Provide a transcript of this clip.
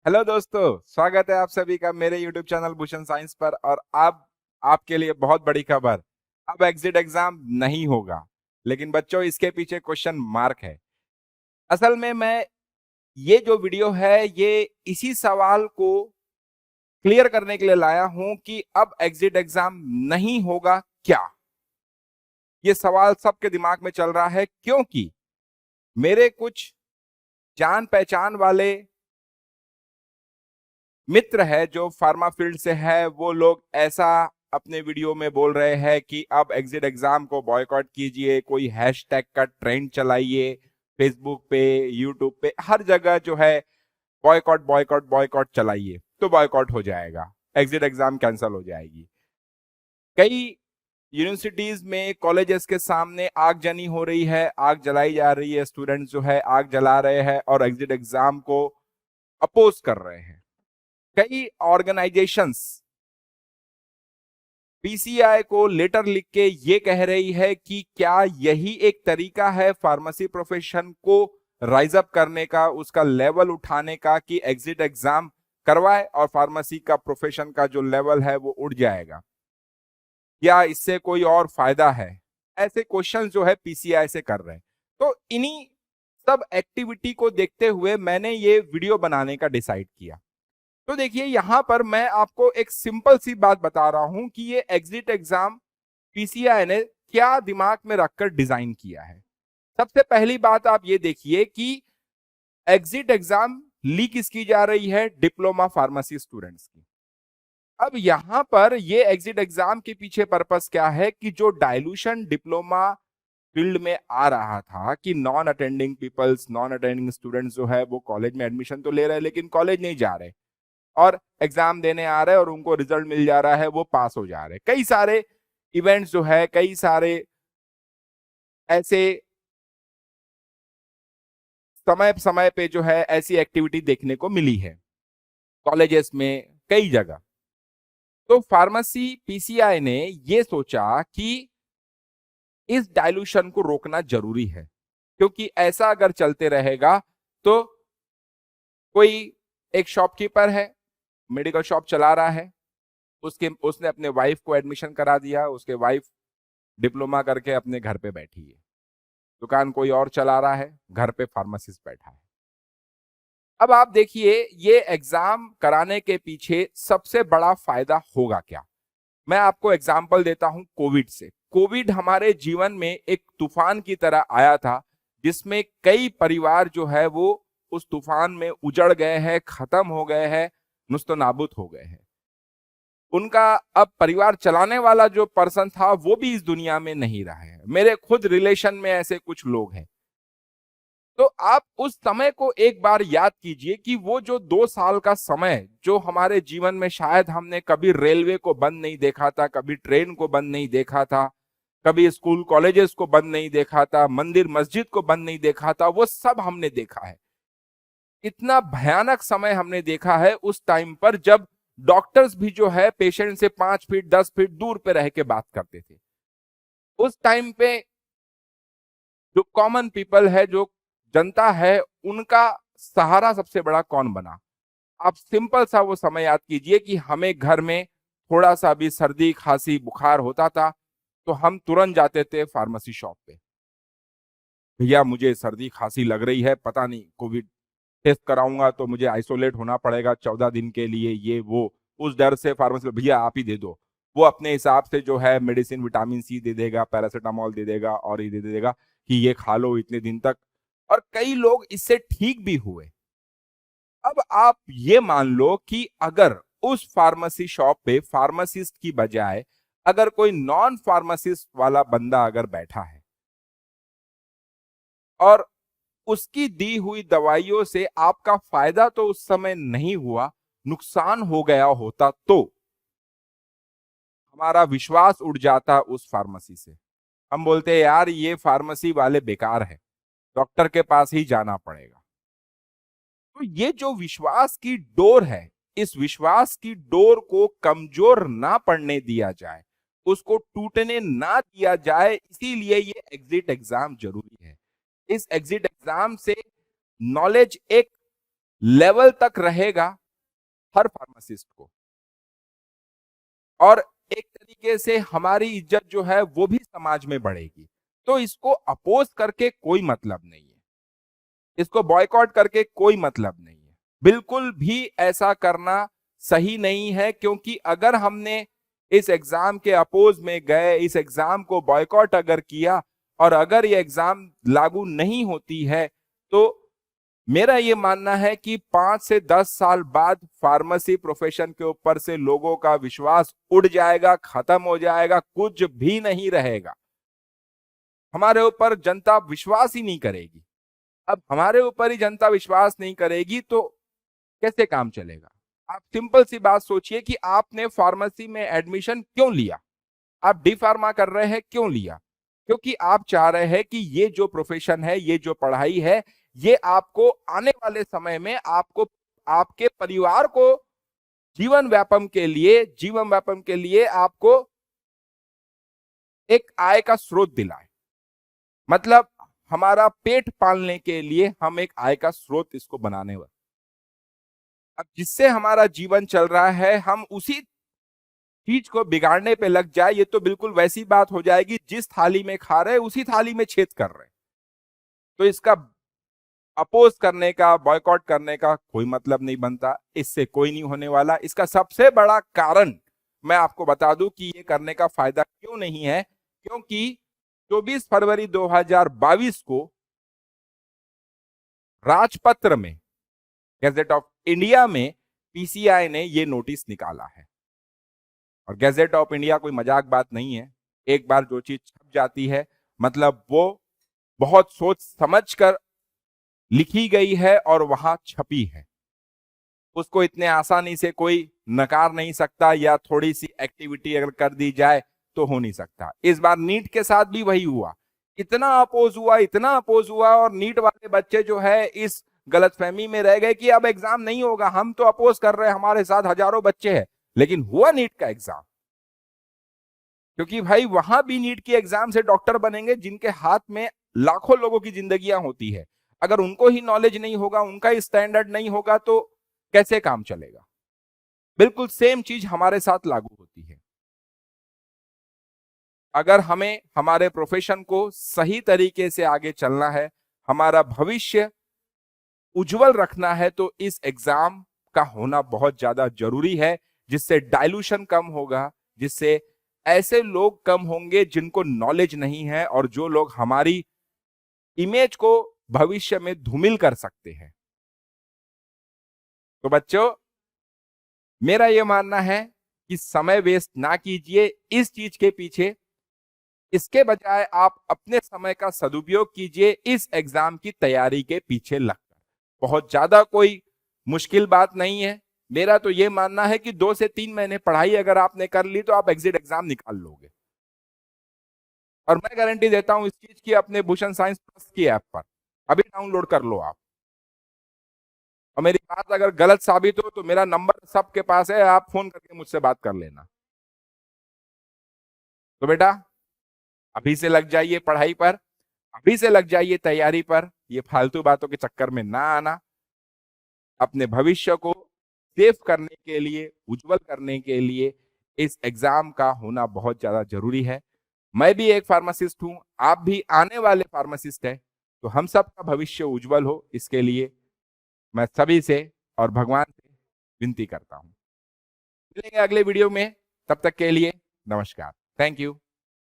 Hello दोस्तों, स्वागत है आप सभी का मेरे YouTube चैनल भूषण साइंस पर। और अब आपके लिए बहुत बड़ी खबर। अब एग्जिट एग्जाम नहीं होगा, लेकिन बच्चों इसके पीछे क्वेश्चन मार्क है। असल में मैं ये जो वीडियो है ये इसी सवाल को क्लियर करने के लिए लाया हूं कि अब एग्जिट एग्जाम नहीं होगा क्या। ये सवाल सबके दिमाग में चल रहा है, क्योंकि मेरे कुछ जान पहचान वाले मित्र है जो फार्मा फील्ड से है, वो लोग ऐसा अपने वीडियो में बोल रहे हैं कि अब एग्जिट एग्जाम को बॉयकॉट कीजिए, कोई हैशटैग का ट्रेंड चलाइए फेसबुक पे, यूट्यूब पे, हर जगह जो है बॉयकॉट बॉयकॉट बॉयकॉट चलाइए तो बॉयकॉट हो जाएगा, एग्जिट एग्जाम कैंसिल हो जाएगी। कई यूनिवर्सिटीज में कॉलेजेस के सामने आगजनी हो रही है, आग जलाई जा रही है, स्टूडेंट्स जो है आग जला रहे हैं और एग्जिट एग्जाम को अपोज कर रहे हैं। कई ऑर्गेनाइजेशंस पीसीआई को लेटर लिख के ये कह रही है कि क्या यही एक तरीका है फार्मेसी प्रोफेशन को राइज अप करने का, उसका लेवल उठाने का, कि एग्जिट एग्जाम करवाए और फार्मेसी का प्रोफेशन का जो लेवल है वो उठ जाएगा, या इससे कोई और फायदा है। ऐसे क्वेश्चन जो है पीसीआई से कर रहे हैं। तो इन्हीं सब एक्टिविटी को देखते हुए मैंने ये वीडियो बनाने का डिसाइड किया। तो देखिए यहां पर मैं आपको एक सिंपल सी बात बता रहा हूं कि ये एग्जिट एग्जाम पीसीआई ने क्या दिमाग में रखकर डिजाइन किया है। सबसे पहली बात आप ये देखिए कि एग्जिट एग्जाम लीक किसकी जा रही है, डिप्लोमा फार्मेसी स्टूडेंट्स की। अब यहां पर ये एग्जिट एग्जाम के पीछे पर्पस क्या है कि जो डायलूशन डिप्लोमा फील्ड में आ रहा था कि non attending peoples, non attending students जो है वो कॉलेज में एडमिशन तो ले रहे हैं लेकिन कॉलेज नहीं जा रहे और एग्जाम देने आ रहे हैं और उनको रिजल्ट मिल जा रहा है, वो पास हो जा रहे हैं। कई सारे इवेंट्स जो है, कई सारे ऐसे समय समय पे जो है ऐसी एक्टिविटी देखने को मिली है कॉलेजेस में, कई जगह। तो फार्मेसी पीसीआई ने ये सोचा कि इस डाइल्यूशन को रोकना जरूरी है, क्योंकि ऐसा अगर चलते रहेगा तो कोई एक शॉपकीपर है, मेडिकल शॉप चला रहा है, उसने अपने वाइफ को एडमिशन करा दिया, उसके वाइफ डिप्लोमा करके अपने घर पे बैठी है। दुकान कोई और चला रहा है, घर पे फार्मासिस्ट बैठा है। अब आप देखिए ये एग्जाम कराने के पीछे सबसे बड़ा फायदा होगा क्या। मैं आपको एग्जाम्पल देता हूं कोविड से। कोविड हमारे जीवन में एक तूफान की तरह आया था, जिसमें कई परिवार जो है वो उस तूफान में उजड़ गए हैं, खत्म हो गए हैं, नुस्तनाबूद हो गए हैं। उनका अब परिवार चलाने वाला जो पर्सन था वो भी इस दुनिया में नहीं रहा है। मेरे खुद रिलेशन में ऐसे कुछ लोग हैं। तो आप उस समय को एक बार याद कीजिए कि वो जो 2 साल का समय जो हमारे जीवन में शायद हमने कभी रेलवे को बंद नहीं देखा था, कभी ट्रेन को बंद नहीं देखा था, कभी स्कूल कॉलेजेस को बंद नहीं देखा था, मंदिर मस्जिद को बंद नहीं देखा था, वो सब हमने देखा है। इतना भयानक समय हमने देखा है उस टाइम पर, जब डॉक्टर्स भी जो है पेशेंट से 5 फीट 10 फीट दूर पे रह के बात करते थे। उस टाइम पे जो कॉमन पीपल है, जो जनता है, उनका सहारा सबसे बड़ा कौन बना। आप सिंपल सा वो समय याद कीजिए कि हमें घर में थोड़ा सा भी सर्दी खांसी बुखार होता था तो हम तुरंत जाते थे फार्मेसी शॉप पे, भैया मुझे सर्दी खांसी लग रही है, पता नहीं कोविड टेस्ट कराऊंगा तो मुझे आइसोलेट होना पड़ेगा 14 दिन के लिए, ये वो। उस डर से फार्मेसी, भैया आप ही दे दो। वो अपने हिसाब से जो है मेडिसिन, विटामिन सी दे देगा, पैरासीटामोल दे देगा और ये दे देगा कि ये खा लो इतने दिन तक। और कई लोग इससे ठीक भी हुए। अब आप ये मान लो कि अगर उस फार्मेसी शॉप पे फार्मासिस्ट की बजाय अगर कोई नॉन फार्मासिस्ट वाला बंदा अगर बैठा है और उसकी दी हुई दवाइयों से आपका फायदा तो उस समय नहीं हुआ, नुकसान हो गया होता, तो हमारा विश्वास उड़ जाता उस फार्मेसी से। हम बोलते यार ये फार्मेसी वाले बेकार है, डॉक्टर के पास ही जाना पड़ेगा। तो ये जो विश्वास की डोर है, इस विश्वास की डोर को कमजोर ना पड़ने दिया जाए, उसको टूटने ना दिया जाए, इसीलिए ये एग्जिट एग्जाम जरूरी है। इस एग्जिट एग्जाम से नॉलेज एक लेवल तक रहेगा हर फार्मासिस्ट को, और एक तरीके से हमारी इज्जत जो है वो भी समाज में बढ़ेगी। तो इसको अपोज करके कोई मतलब नहीं है, इसको बॉयकॉट करके कोई मतलब नहीं है, बिल्कुल भी ऐसा करना सही नहीं है। क्योंकि अगर हमने इस एग्जाम के अपोज में गए, इस एग्जाम को बॉयकॉट अगर किया और अगर ये एग्जाम लागू नहीं होती है, तो मेरा ये मानना है कि 5 से 10 साल बाद फार्मेसी प्रोफेशन के ऊपर से लोगों का विश्वास उड़ जाएगा, खत्म हो जाएगा, कुछ भी नहीं रहेगा। हमारे ऊपर जनता विश्वास ही नहीं करेगी। अब हमारे ऊपर ही जनता विश्वास नहीं करेगी तो कैसे काम चलेगा? आप सिंपल सी बात सोचिए कि आपने फार्मेसी में एडमिशन क्यों लिया? आप डी फार्मा कर रहे हैं, क्यों लिया? क्योंकि आप चाह रहे हैं कि ये जो प्रोफेशन है, ये जो पढ़ाई है, ये आपको आने वाले समय में आपको, आपके परिवार को जीवन व्यापन के लिए आपको एक आय का स्रोत दिलाए। मतलब हमारा पेट पालने के लिए हम एक आय का स्रोत इसको बनाने वाले। अब जिससे हमारा जीवन चल रहा है, हम उसी चीज को बिगाड़ने पे लग जाए, ये तो बिल्कुल वैसी बात हो जाएगी जिस थाली में खा रहे उसी थाली में छेद कर रहे। तो इसका अपोज करने का, बॉयकॉट करने का कोई मतलब नहीं बनता, इससे कोई नहीं होने वाला। इसका सबसे बड़ा कारण मैं आपको बता दूं कि ये करने का फायदा क्यों नहीं है, क्योंकि 24 फरवरी 2022 को राजपत्र में, गैजेट ऑफ इंडिया में पीसीआई ने ये नोटिस निकाला है। और गैजेट ऑफ इंडिया कोई मजाक बात नहीं है। एक बार जो चीज छप जाती है, मतलब वो बहुत सोच समझ कर लिखी गई है और वहां छपी है, उसको इतने आसानी से कोई नकार नहीं सकता, या थोड़ी सी एक्टिविटी अगर कर दी जाए तो हो नहीं सकता। इस बार नीट के साथ भी वही हुआ, इतना अपोज हुआ, इतना अपोज हुआ, और नीट वाले बच्चे जो है इस गलतफहमी में रह गए कि अब एग्जाम नहीं होगा, हम तो अपोज कर रहे हैं, हमारे साथ हजारों बच्चे हैं। लेकिन हुआ नीट का एग्जाम, क्योंकि भाई वहां भी नीट की एग्जाम से डॉक्टर बनेंगे जिनके हाथ में लाखों लोगों की जिंदगियां होती है। अगर उनको ही नॉलेज नहीं होगा, उनका स्टैंडर्ड नहीं होगा, तो कैसे काम चलेगा? बिल्कुल सेम चीज हमारे साथ लागू होती है। अगर हमें हमारे प्रोफेशन को सही तरीके से आगे चलना है, हमारा भविष्य उज्जवल रखना है, तो इस एग्जाम का होना बहुत ज्यादा जरूरी है, जिससे डाइल्यूशन कम होगा, जिससे ऐसे लोग कम होंगे जिनको नॉलेज नहीं है और जो लोग हमारी इमेज को भविष्य में धूमिल कर सकते हैं। तो बच्चों, मेरा यह मानना है कि समय वेस्ट ना कीजिए इस चीज के पीछे, इसके बजाय आप अपने समय का सदुपयोग कीजिए इस एग्जाम की तैयारी के पीछे लगकर। बहुत ज्यादा कोई मुश्किल बात नहीं है। मेरा तो यह मानना है कि 2 से 3 महीने पढ़ाई अगर आपने कर ली तो आप एग्जिट एग्जाम निकाल लोगे। और मैं गारंटी देता हूं इस चीज की, अपने भूषण साइंस प्लस की ऐप पर अभी डाउनलोड कर लो आप। और मेरी बात अगर गलत साबित हो तो मेरा नंबर सबके पास है, आप फोन करके मुझसे बात कर लेना। तो बेटा, अभी से लग जाइए पढ़ाई पर, अभी से लग जाइए तैयारी पर, ये फालतू बातों के चक्कर में ना आना। अपने भविष्य को सेफ करने के लिए, उज्जवल करने के लिए इस एग्जाम का होना बहुत ज्यादा जरूरी है। मैं भी एक फार्मासिस्ट हूं, आप भी आने वाले फार्मासिस्ट हैं, तो हम सबका भविष्य उज्जवल हो, इसके लिए मैं सभी से और भगवान से विनती करता हूं। मिलेंगे अगले वीडियो में, तब तक के लिए नमस्कार, थैंक यू।